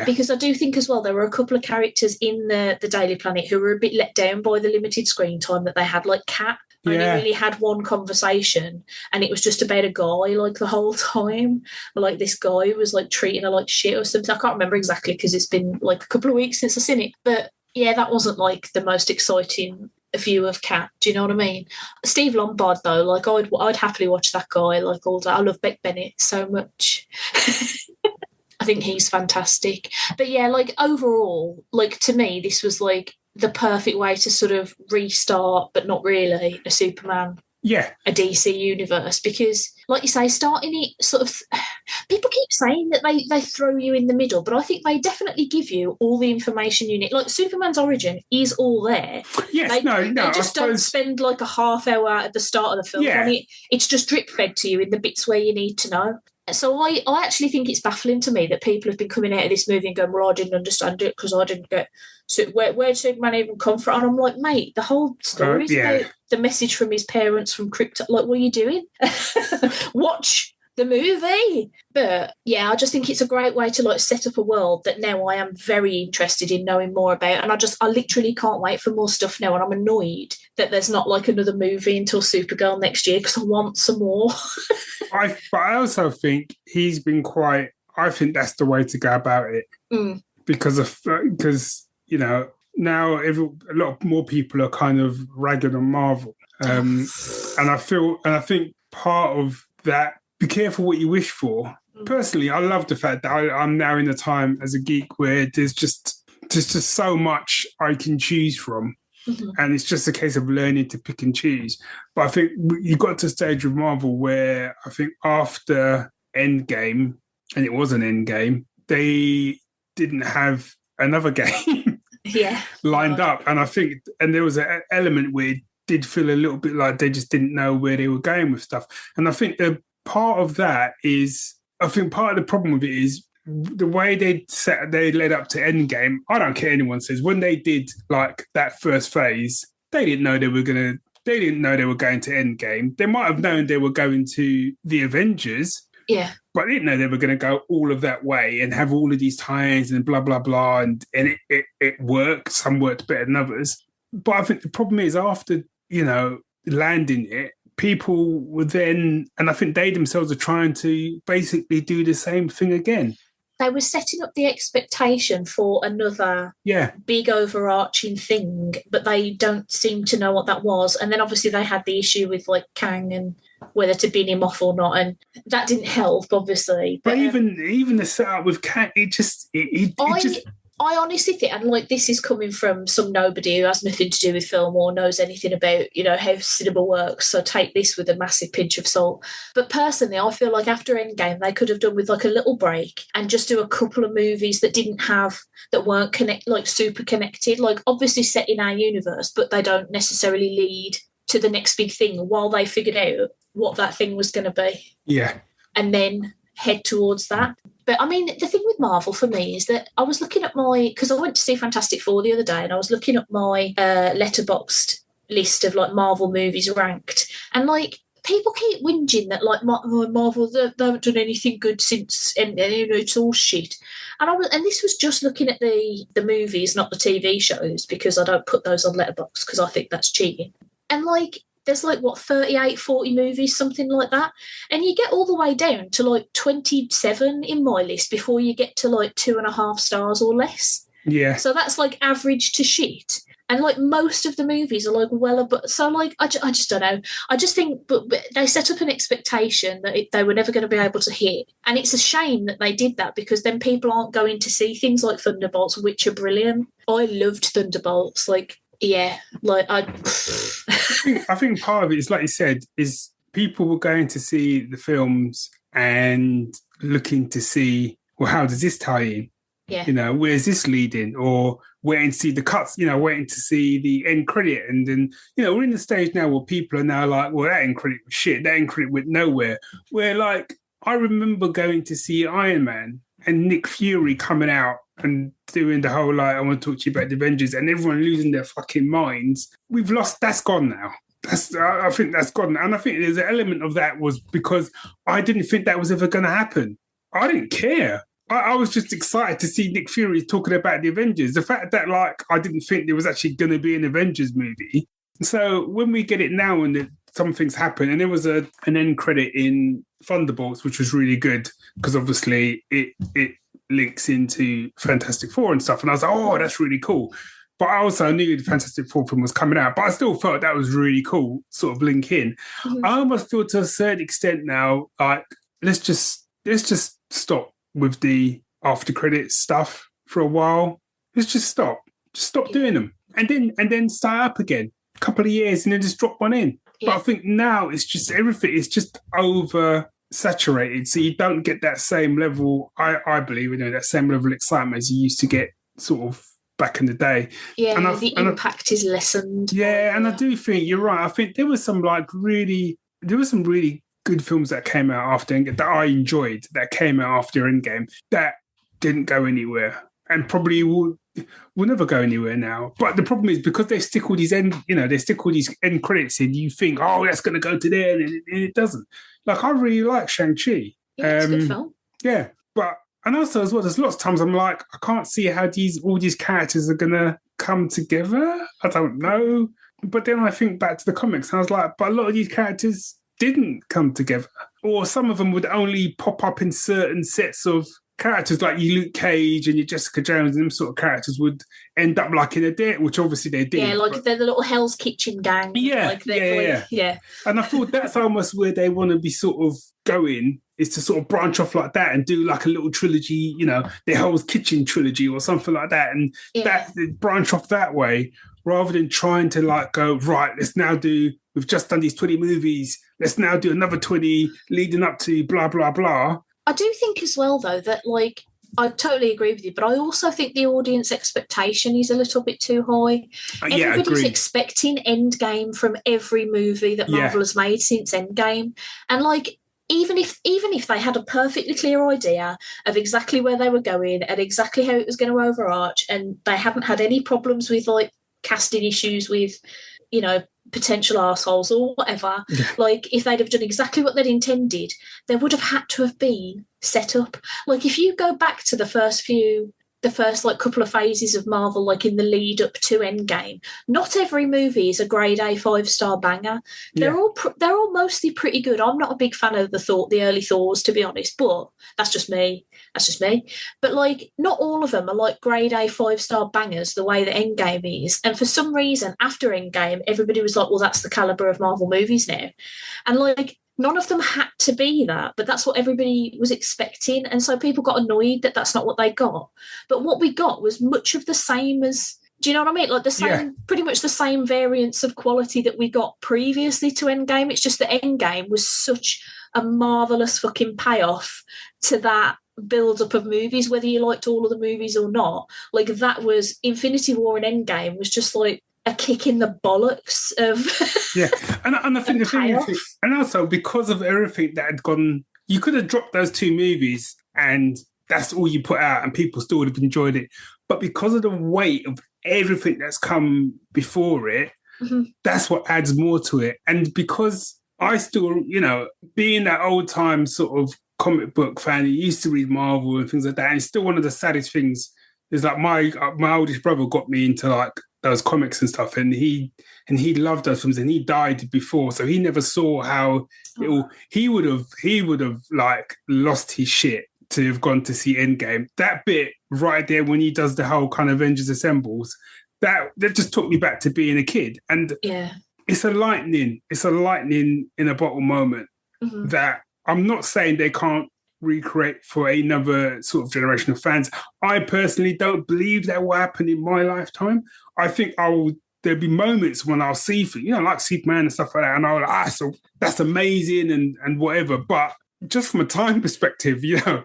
Because I do think as well there were a couple of characters in the Daily Planet who were a bit let down by the limited screen time that they had, like Cat. Only really had one conversation, and it was just about a guy the whole time. This guy was treating her like shit or something. I can't remember exactly because it's been a couple of weeks since I've seen it. But yeah, that wasn't the most exciting view of Cat. Do you know what I mean? Steve Lombard though, I'd happily watch that guy all day. I love Beck Bennett so much. I think he's fantastic. But yeah, overall, to me, this was the perfect way to sort of restart, but not really, a Superman, a DC universe. Because, like you say, starting it sort of, people keep saying that they throw you in the middle, but I think they definitely give you all the information you need. Superman's origin is all there. Yes, they just don't spend a half hour at the start of the film on it. It's just drip fed to you in the bits where you need to know. So I actually think it's baffling to me that people have been coming out of this movie and going, well, I didn't understand it because I didn't get... So where did Superman even come from? And I'm like, mate, the whole story is about the message from his parents from Krypton. What are you doing? Watch the movie. But yeah, I just think it's a great way to set up a world that now I am very interested in knowing more about. And I literally can't wait for more stuff now. And I'm annoyed that there's not another movie until Supergirl next year, because I want some more. But I also think he's been I think that's the way to go about it. because now a lot more people are kind of ragging on Marvel, and I think part of that. Be careful what you wish for. Personally, I love the fact that I'm now in a time as a geek where there's just so much I can choose from. Mm-hmm. And it's just a case of learning to pick and choose. But I think you got to a stage with Marvel where I think after Endgame, and it was an Endgame, they didn't have another game lined up. And I think, and there was an element where it did feel a little bit like they just didn't know where they were going with stuff. And I think part of that is, I think part of the problem with it is the way they led up to Endgame. I don't care anyone says, when they did like that first phase, they didn't know they were going to Endgame. They might have known they were going to the Avengers. Yeah. But I didn't know they were going to go all of that way and have all of these tie-ins and blah, blah, blah. And it worked. Some worked better than others. But I think the problem is after, landing it, people were then, and I think they themselves are trying to basically do the same thing again. They were setting up the expectation for another big overarching thing, but they don't seem to know what that was. And then obviously they had the issue with like Kang and whether to bin him off or not, and that didn't help, obviously. But even the setup with Kang, I honestly think, and like this is coming from some nobody who has nothing to do with film or knows anything about, how cinema works, so take this with a massive pinch of salt. But personally, I feel like after Endgame, they could have done with like a little break and just do a couple of movies that weren't super connected, like obviously set in our universe, but they don't necessarily lead to the next big thing while they figured out what that thing was going to be. Yeah. And then head towards that. But I mean, the thing with Marvel for me is that I was looking at because I went to see Fantastic Four the other day, and I was looking at my Letterboxd list of like Marvel movies ranked, and like people keep whinging that like Marvel they haven't done anything good since, and it's all shit. And this was just looking at the movies, not the TV shows, because I don't put those on Letterboxd because I think that's cheating. And like, there's like, 38, 40 movies, something like that. And you get all the way down to like 27 in my list before you get to like 2.5 stars or less. Yeah. So that's like average to shit. And like most of the movies are like well above. So like, I just don't know. I just think but they set up an expectation that they were never going to be able to hit. And it's a shame that they did that, because then people aren't going to see things like Thunderbolts, which are brilliant. I loved Thunderbolts. Like, yeah, like I think part of it is, like you said, is people were going to see the films and looking to see, well, how does this tie in? Yeah. Where's this leading? Or waiting to see the cuts, waiting to see the end credit. And then, we're in the stage now where people are now like, well, that end credit was shit. That end credit went nowhere. Where, like, I remember going to see Iron Man and Nick Fury coming out and doing the whole, like, I want to talk to you about the Avengers, and everyone losing their fucking minds. We've lost, that's gone now. I think that's gone. And I think there's an element of that was because I didn't think that was ever going to happen. I didn't care. I was just excited to see Nick Fury talking about the Avengers. The fact that, like, I didn't think there was actually going to be an Avengers movie. So when we get it now and some things happen, and there was an end credit in Thunderbolts, which was really good because obviously it links into Fantastic Four and stuff. And I was like, oh, that's really cool. But I also knew the Fantastic Four film was coming out, but I still felt that was really cool, sort of link in. Mm-hmm. I almost feel to a certain extent now, like, let's just stop with the after credits stuff for a while. Let's just stop. Just stop doing them. And then start up again. A couple of years and then just drop one in. Yeah. But I think now it's just everything is just over saturated. So you don't get that same level, I believe, that same level of excitement as you used to get sort of back in the day. Yeah, and the impact is lessened. Yeah, and I do think you're right. I think there were some really good films that came out after Endgame that I enjoyed, that came out after Endgame, that didn't go anywhere and probably will never go anywhere now. But the problem is because they stick all these end credits in, you think, oh, that's going to go to there, and it doesn't. Like, I really like Shang-Chi. Yeah, it's a good film. Yeah, and also as well, there's lots of times I'm like, I can't see how all these characters are going to come together. I don't know. But then I think back to the comics and I was like, but a lot of these characters didn't come together, or some of them would only pop up in certain sets of characters like your Luke Cage and your Jessica Jones and them sort of characters would end up like in a date, which obviously they did. Yeah, like they're the little Hell's Kitchen gang. Yeah, yeah. And I thought that's almost where they want to be sort of going, is to sort of branch off like that and do like a little trilogy, you know, the Hell's Kitchen trilogy or something like that, and that branch off that way, rather than trying to like go, right, we've just done these 20 movies, let's now do another 20 leading up to blah, blah, blah. I do think as well, though, that like, I totally agree with you, but I also think the audience expectation is a little bit too high. Everybody's expecting Endgame from every movie that Marvel has made since Endgame. And like, even if they had a perfectly clear idea of exactly where they were going and exactly how it was going to overarch, and they hadn't had any problems with like casting issues with, you know, potential arseholes or whatever, like if they'd have done exactly what they'd intended, there would have had to have been set up. Like if you go back to the first like couple of phases of Marvel, like in the lead up to Endgame, not every movie is a grade A 5-star banger. They're all mostly pretty good. I'm not a big fan of the early Thors, to be honest, but that's just me. But like, not all of them are like grade A 5-star bangers the way that Endgame is. And for some reason, after Endgame, everybody was like, well, that's the caliber of Marvel movies now. And like, none of them had to be that, but that's what everybody was expecting. And so people got annoyed that that's not what they got. But what we got was much of the same as, do you know what I mean? Like the same, pretty much the same variants of quality that we got previously to Endgame. It's just that Endgame was such a marvellous fucking payoff to that build-up of movies, whether you liked all of the movies or not. Like that was, Infinity War and Endgame was just like a kick in the bollocks of and I think the thing is, and also because of everything that had gone, you could have dropped those two movies and that's all you put out and people still would have enjoyed it, but because of the weight of everything that's come before it, that's what adds more to it. And because I still, you know, being that old time sort of comic book fan who used to read Marvel and things like that, and it's still one of the saddest things is like my oldest brother got me into like those comics and stuff, and he loved those films, and he died before, so he never saw how he would have like lost his shit to have gone to see Endgame. That bit right there when he does the whole kind of Avengers Assembles, that just took me back to being a kid. And it's a lightning in a bottle moment that I'm not saying they can't recreate for another sort of generation of fans. I personally don't believe that will happen in my lifetime. I think there'll be moments when I'll see, you know, like Superman and stuff like that, and I'll like, so that's amazing and whatever. But just from a time perspective, you know,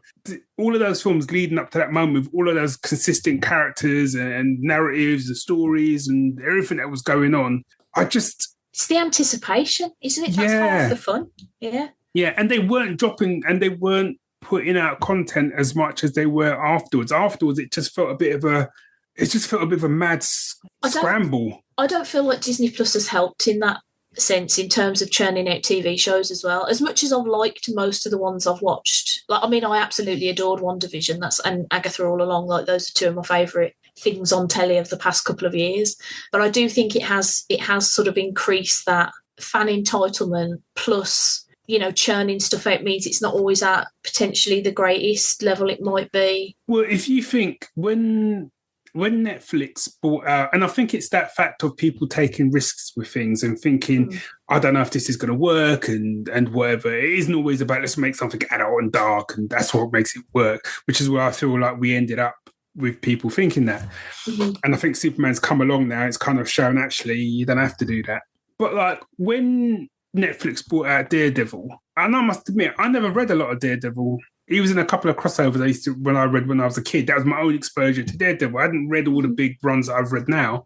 all of those films leading up to that moment with all of those consistent characters and narratives and stories and everything that was going on, it's the anticipation, isn't it? That's half the fun. Yeah, and they weren't dropping and they weren't putting out content as much as they were afterwards. Afterwards, it just felt a bit of a mad scramble. I don't feel like Disney Plus has helped in that sense in terms of churning out TV shows as well. As much as I've liked most of the ones I've watched, like I mean, I absolutely adored WandaVision. And Agatha All Along. Like those are two of my favourite things on telly of the past couple of years. But I do think it has sort of increased that fan entitlement plus, you know, churning stuff out means it's not always at potentially the greatest level it might be. Well, if you think when Netflix bought out, and I think it's that fact of people taking risks with things and thinking, I don't know if this is going to work and whatever. It isn't always about let's make something adult and dark and that's what makes it work, which is where I feel like we ended up with people thinking that. And I think Superman's come along now. It's kind of shown actually you don't have to do that. But like when Netflix brought out Daredevil, and I must admit, I never read a lot of Daredevil. He was in a couple of crossovers I used to when I was a kid. That was my own exposure to Daredevil. I hadn't read all the big runs that I've read now.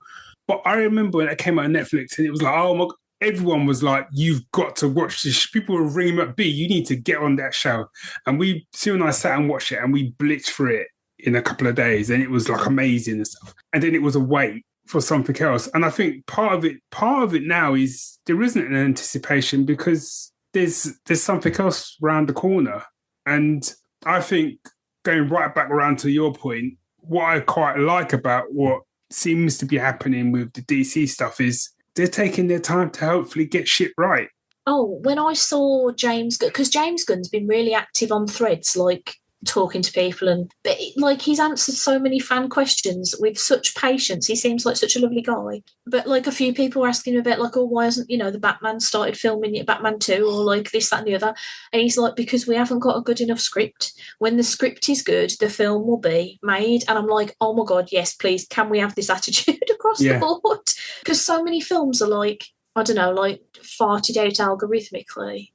But I remember when it came out on Netflix and it was like, oh my God, everyone was like, you've got to watch this. People were ringing up, B, you need to get on that show. And Sue and I sat and watched it and we blitzed through it in a couple of days and it was like amazing and stuff. And then it was a wait for something else. And I think part of it now is there isn't an anticipation because there's something else around the corner. And I think going right back around to your point, what I quite like about what seems to be happening with the DC stuff is they're taking their time to hopefully get shit right. Oh, when I saw James Gunn, because James Gunn's been really active on Threads, like talking to people, but like he's answered so many fan questions with such patience. He seems like such a lovely guy. But like a few people were asking him about like, oh, why hasn't the Batman started filming it, Batman 2, or like this, that, and the other? And he's like, because we haven't got a good enough script. When the script is good, the film will be made. And I'm like, oh my god, yes, please, can we have this attitude across the board? Because so many films are like, I don't know, like farted out algorithmically.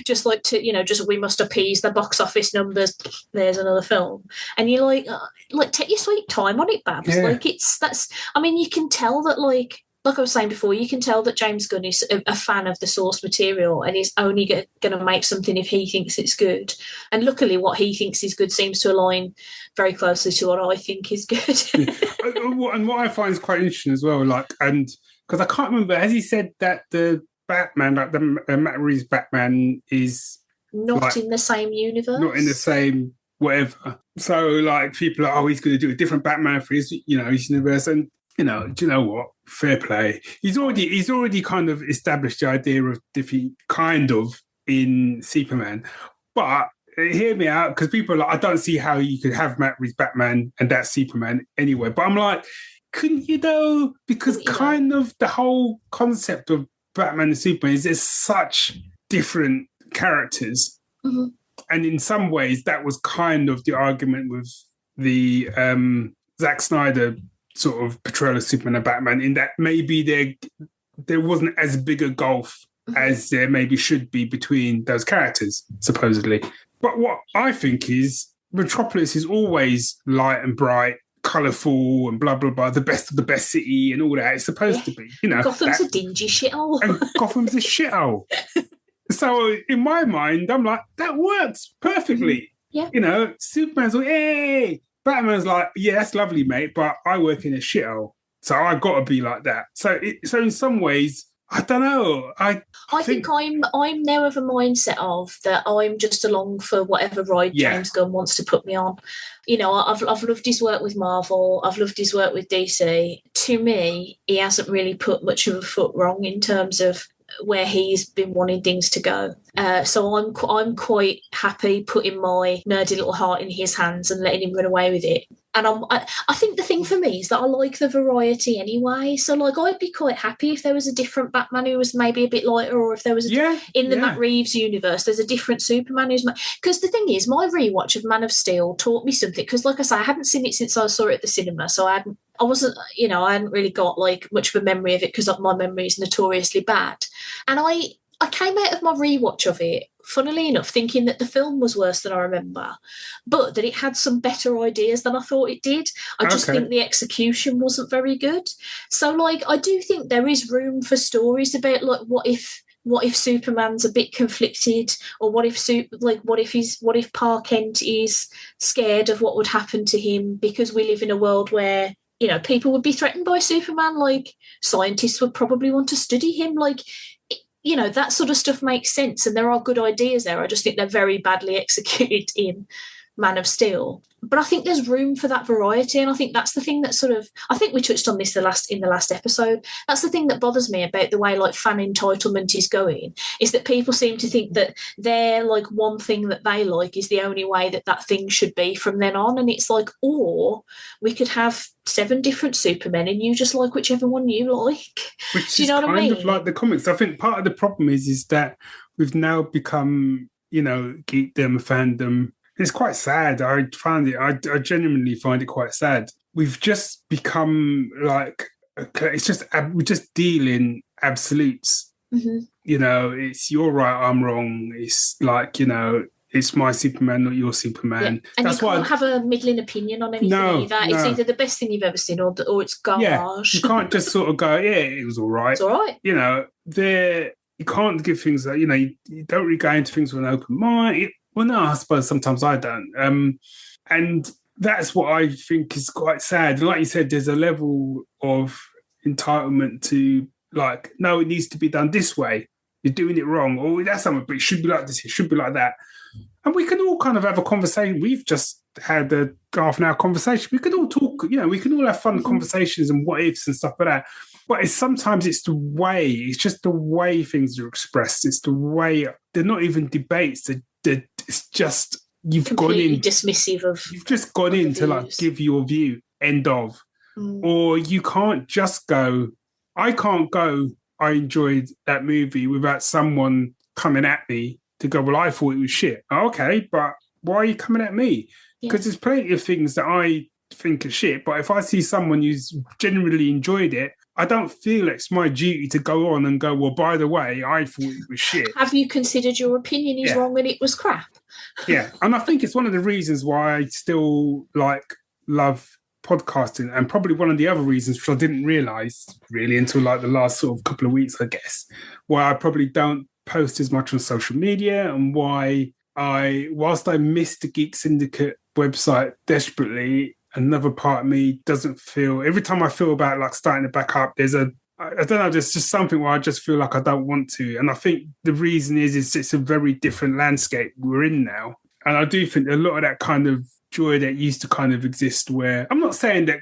Just like just we must appease the box office numbers. There's another film, and you're like take your sweet time on it, Babs. Yeah. Like you can tell that like I was saying before, you can tell that James Gunn is a fan of the source material, and he's only going to make something if he thinks it's good. And luckily, what he thinks is good seems to align very closely to what I think is good. And what I find is quite interesting as well, because I can't remember, has he said that the Batman, like the Matt Reeves Batman, is not in the same universe? Not in the same whatever. So, like, people are, he's going to do a different Batman for his universe. And, do you know what? Fair play. He's already kind of established the idea of different kind of in Superman. But hear me out, because people are like, I don't see how you could have Matt Reeves Batman and that's Superman anyway. But I'm like, couldn't you though? Because kind of the whole concept of Batman and Superman is there's such different characters. Mm-hmm. And in some ways, that was kind of the argument with the Zack Snyder sort of portrayal of Superman and Batman, in that maybe there wasn't as big a gulf as there maybe should be between those characters, supposedly. But what I think is Metropolis is always light and bright, colourful and blah, blah, blah, the best of the best city and all that. It's supposed to be, Gotham's a dingy shithole. And Gotham's a shithole. So in my mind, I'm like, that works perfectly. Yeah. Superman's like, hey. Batman's like, yeah, that's lovely, mate, but I work in a shithole. So I've got to be like that. So in some ways, I don't know. I think I'm now of a mindset of that I'm just along for whatever ride James Gunn wants to put me on. I've loved his work with Marvel. I've loved his work with DC. To me, he hasn't really put much of a foot wrong in terms of where he's been wanting things to go. So I'm quite happy putting my nerdy little heart in his hands and letting him run away with it. And I think the thing for me is that I like the variety anyway. So like I'd be quite happy if there was a different Batman who was maybe a bit lighter, or if there was in the Matt Reeves universe, there's a different Superman who's because the thing is, my rewatch of Man of Steel taught me something. Because like I say, I hadn't seen it since I saw it at the cinema, so I hadn't really got like much of a memory of it because my memory is notoriously bad. And I came out of my rewatch of it, funnily enough, thinking that the film was worse than I remember, but that it had some better ideas than I thought it did. I just think the execution wasn't very good. So, like, I do think there is room for stories about, like, what if Superman's a bit conflicted, or what if Pa Kent is scared of what would happen to him because we live in a world where people would be threatened by Superman. Like, scientists would probably want to study him. Like, that sort of stuff makes sense, and there are good ideas there. I just think they're very badly executed in Man of Steel. But I think there's room for that variety, and I think that's the thing that I think we touched on this in the last episode. That's the thing that bothers me about the way like fan entitlement is going, is that people seem to think that their like one thing that they like is the only way that thing should be from then on. And it's like, or we could have 7 different Supermen and you just like whichever one you like. Which Do you know what I mean? Kind of like the comics. I think part of the problem is that we've now become, geekdom, fandom. It's quite sad. I genuinely find it quite sad. We've just become like, we just deal in absolutes. Mm-hmm. It's you're right, I'm wrong. It's like, it's my Superman, not your Superman. Yeah. And that's you can't have a middling opinion on anything either. No. It's either the best thing you've ever seen or it's garbage. Yeah, you can't just sort of go, it was all right. It's all right. You can't give things that, you don't really go into things with an open mind. Well, no, I suppose sometimes I don't. And that's what I think is quite sad. Like you said, there's a level of entitlement to, like, no, it needs to be done this way. You're doing it wrong. Or that's something, but it should be like this. It should be like that. And we can all kind of have a conversation. We've just had a half an hour conversation. We can all talk, we can all have fun conversations and what ifs and stuff like that. But sometimes it's just the way things are expressed. It's the way, they're not even debates. It's just you've completely gone in dismissive of. You've just gone in to like give your view. End of. Or you can't just go. I can't go. I enjoyed that movie without someone coming at me to go, well, I thought it was shit. Okay, but why are you coming at me? Because there's plenty of things that I think are shit, but if I see someone who's genuinely enjoyed it, I don't feel it's my duty to go on and go, well, by the way, I thought it was shit. Have you considered your opinion is wrong and it was crap? Yeah, and I think it's one of the reasons why I still love podcasting, and probably one of the other reasons, which I didn't realise really until like the last sort of couple of weeks, I guess, why I probably don't post as much on social media, and why whilst I miss the Geek Syndicate website desperately, another part of me doesn't feel, every time I feel about like starting it back up, I don't know, there's just something where I just feel like I don't want to. And I think the reason is it's a very different landscape we're in now. And I do think a lot of that kind of joy that used to kind of exist, where I'm not saying that,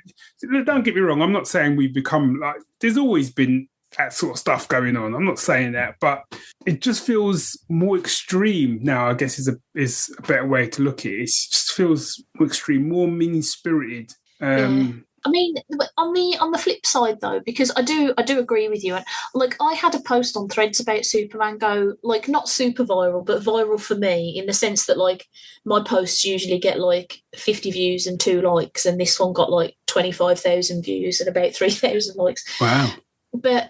don't get me wrong, I'm not saying we've become like, there's always been that sort of stuff going on. I'm not saying that, but it just feels more extreme now, I guess is a better way to look at it. It just feels more extreme, more mean-spirited. I mean, on the flip side though, because I do agree with you. Like, I had a post on Threads about Superman go, like, not super viral, but viral for me in the sense that like my posts usually get like 50 views and 2 likes, and this one got like 25,000 views and about 3,000 likes. Wow! But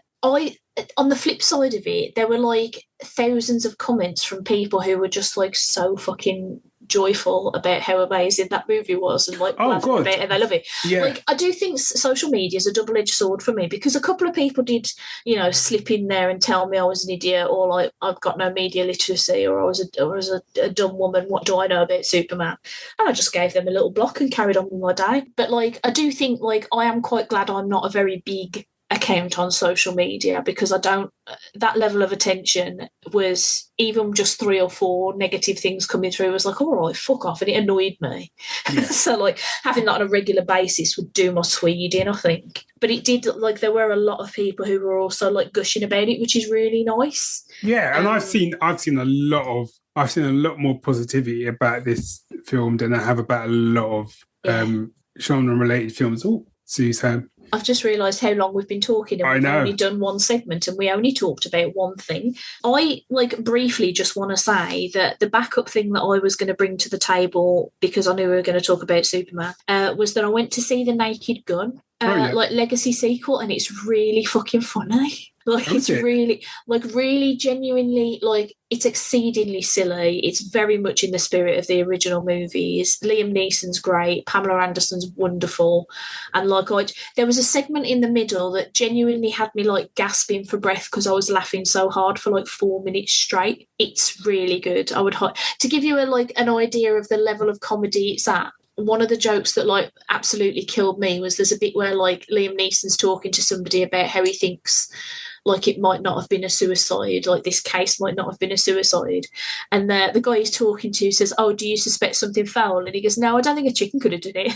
on the flip side of it, there were like thousands of comments from people who were just like so fucking joyful about how amazing that movie was, and like about how they love it. Like, I do think social media is a double-edged sword for me, because a couple of people did, slip in there and tell me I was an idiot, or like I've got no media literacy, or I was a dumb woman. What do I know about Superman? And I just gave them a little block and carried on with my day. But like, I do think like I am quite glad I'm not a very big account on social media, because that level of attention was, even just 3 or 4 negative things coming through was like, all right, fuck off, and it annoyed me. So like having that on a regular basis would do my swede in, I think. But it did, like, there were a lot of people who were also like gushing about it, which is really nice. And I've seen a lot more positivity about this film than I have about a lot of genre related films. Oh, Suzanne, I've just realised how long we've been talking, and we've only done one segment, and we only talked about one thing. I briefly just want to say that the backup thing that I was going to bring to the table, because I knew we were going to talk about Superman, was that I went to see The Naked Gun, Legacy sequel, and it's really fucking funny. Like, it's really genuinely, like, it's exceedingly silly. It's very much in the spirit of the original movies. Liam Neeson's great. Pamela Anderson's wonderful. And, like, there was a segment in the middle that genuinely had me, like, gasping for breath because I was laughing so hard for, like, 4 minutes straight. It's really good. To give you, an idea of the level of comedy it's at, one of the jokes that, like, absolutely killed me was there's a bit where, like, Liam Neeson's talking to somebody about how he thinks, like, it might not have been a suicide, like this case might not have been a suicide. And the guy he's talking to says, oh, do you suspect something foul? And he goes, no, I don't think a chicken could have done it.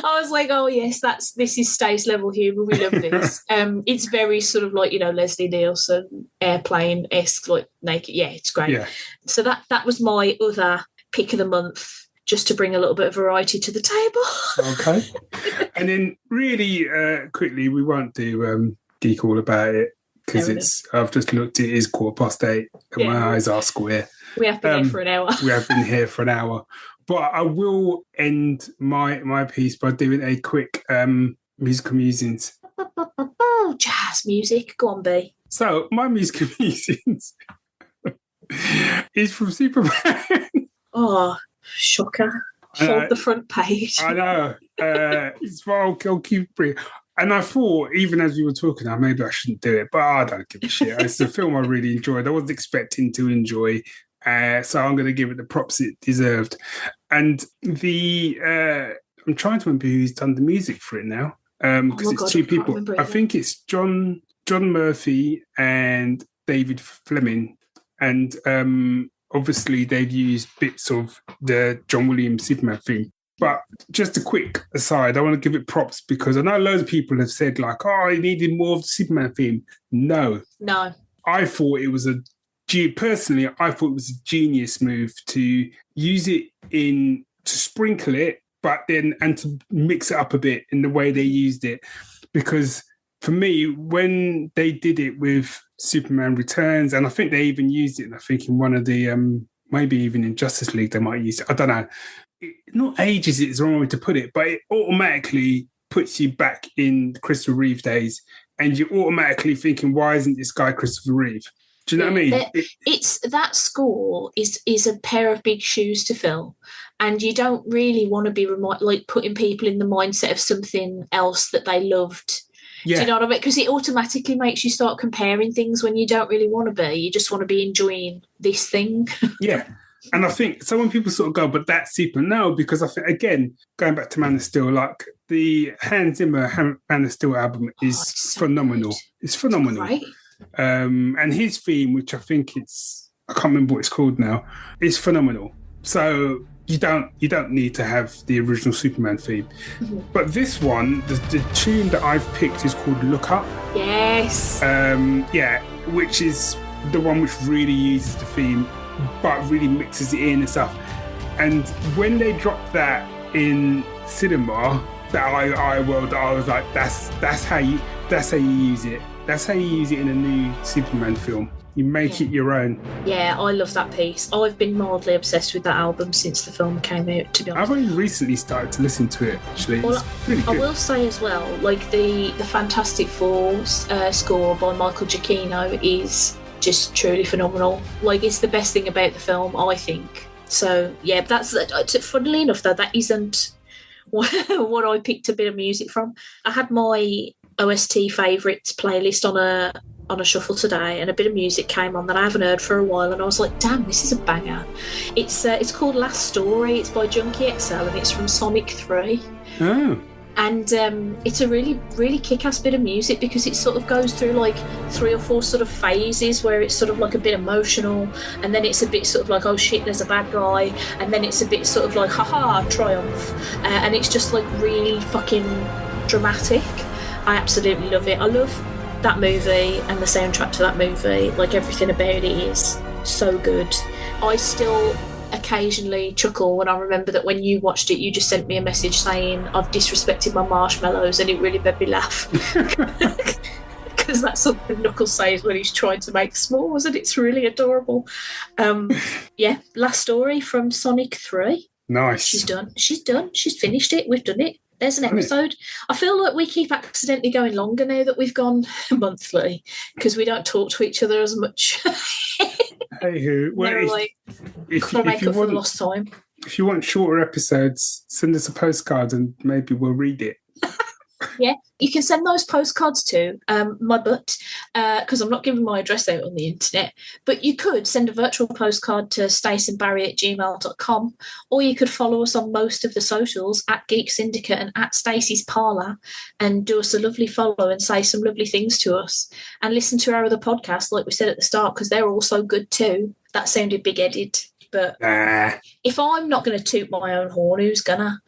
I was like, oh yes, this is Stace level humour. We love this. It's very sort of like, Leslie Nielsen Airplane-esque, like naked. Yeah, it's great. Yeah. So that was my other pick of the month, just to bring a little bit of variety to the table. Okay. And then really quickly, we won't do Geek All About It, because I've just looked, it is 8:15 and my eyes are square. We have been here for an hour. We have been here for an hour. But I will end my piece by doing a quick musical musings. Jazz music. Go on, B. So my musical musings is from Superman. Oh, shocker. Hold the front page. I know. It's I'll keep it. And I thought, even as we were talking, maybe I shouldn't do it, but I don't give a shit. It's a film I really enjoyed. I wasn't expecting to enjoy. So I'm going to give it the props it deserved. And I'm trying to remember who's done the music for it now, because it's 2 people. I think it's John Murphy and David Fleming, and obviously they've used bits of the John Williams Superman theme. But just a quick aside, I want to give it props, because I know loads of people have said, like, oh, I needed more of the Superman theme. No. I thought it was a personally, I thought it was a genius move to use it to sprinkle it, but then and to mix it up a bit in the way they used it. Because for me, when they did it with Superman Returns, and I think they even used it, I think in one of the maybe even in Justice League they might use it. I don't know. Not ages it's the wrong way to put it, but it automatically puts you back in the Christopher Reeve days, and you're automatically thinking, why isn't this guy Christopher Reeve? Do you know what I mean? It's that score is a pair of big shoes to fill, and you don't really want to be putting people in the mindset of something else that they loved. Yeah. Do you know what I mean? Because it automatically makes you start comparing things when you don't really want to be. You just want to be enjoying this thing. Yeah. And I think so when people sort of go, but that's super. No, because I think, again, going back to Man of Steel, like the Hans Zimmer Man of Steel album is phenomenal. Good. It's phenomenal. Right. And his theme, which I think I can't remember what it's called now, is phenomenal. So you don't need to have the original Superman theme. Mm-hmm. But this one, the tune that I've picked is called Look Up. Yes. Which is the one which really uses the theme, but really mixes it in and stuff. And when they dropped that in cinema, I was like, that's how you use it. That's how you use it in a new Superman film. You make it your own. Yeah, I love that piece. I've been mildly obsessed with that album since the film came out, to be honest. I've only recently started to listen to it, actually. Well, it's really good. I will say as well, like the Fantastic Four score by Michael Giacchino is just truly phenomenal. Like, it's the best thing about the film, I think. So, yeah, that's funnily enough, though, that isn't what I picked a bit of music from. I had my OST favourites playlist on a shuffle today, and a bit of music came on that I haven't heard for a while, and I was like, damn, this is a banger. It's called Last Story. It's by Junkie XL, and it's from Sonic 3. Oh. And it's a really, really kick-ass bit of music because it sort of goes through like 3 or 4 sort of phases where it's sort of like a bit emotional, and then it's a bit sort of like, oh shit, there's a bad guy, and then it's a bit sort of like, haha, triumph, and it's just like really fucking dramatic. I absolutely love it. I love that movie and the soundtrack to that movie. Like, everything about it is so good. I still occasionally chuckle when I remember that when you watched it, you just sent me a message saying I've disrespected my marshmallows, and it really made me laugh. Because that's something Knuckles says when he's trying to make s'mores, and it's really adorable. Last Story from Sonic 3. Nice. She's done. She's finished it. We've done it. There's an episode. I feel like we keep accidentally going longer now that we've gone monthly because we don't talk to each other as much. Hey, well, if you make up for the lost time. If you want shorter episodes, send us a postcard and maybe we'll read it. Yeah, you can send those postcards to my butt, because I'm not giving my address out on the internet, but you could send a virtual postcard to staceandbarry@gmail.com, or you could follow us on most of the socials at Geek Syndicate and at Stacey's Parlour, and do us a lovely follow and say some lovely things to us, and listen to our other podcasts like we said at the start, because they're also good too. That sounded big-headed. But if I'm not going to toot my own horn, who's gonna?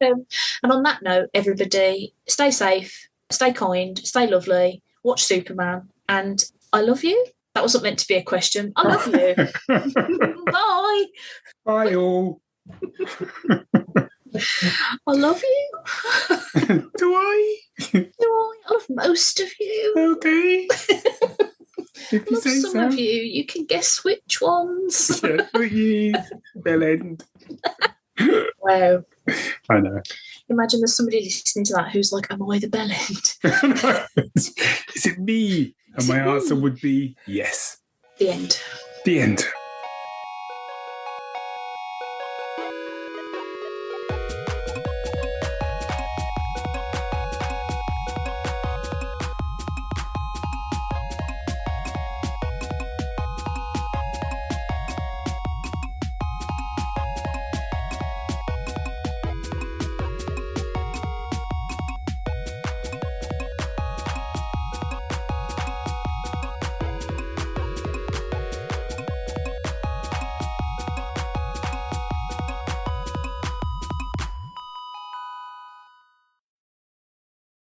And on that note, everybody, stay safe, stay kind, stay lovely, watch Superman, and I love you. That wasn't meant to be a question. I love you. Bye. Bye, all. I love you. Do I? Do I? I love most of you. Okay. If you say some so. Of you can guess which ones. Yeah, but you, bell end. Wow. I know. Imagine there's somebody listening to that who's like, am I the bell end? Is it me? And my answer would be yes. The end. The end.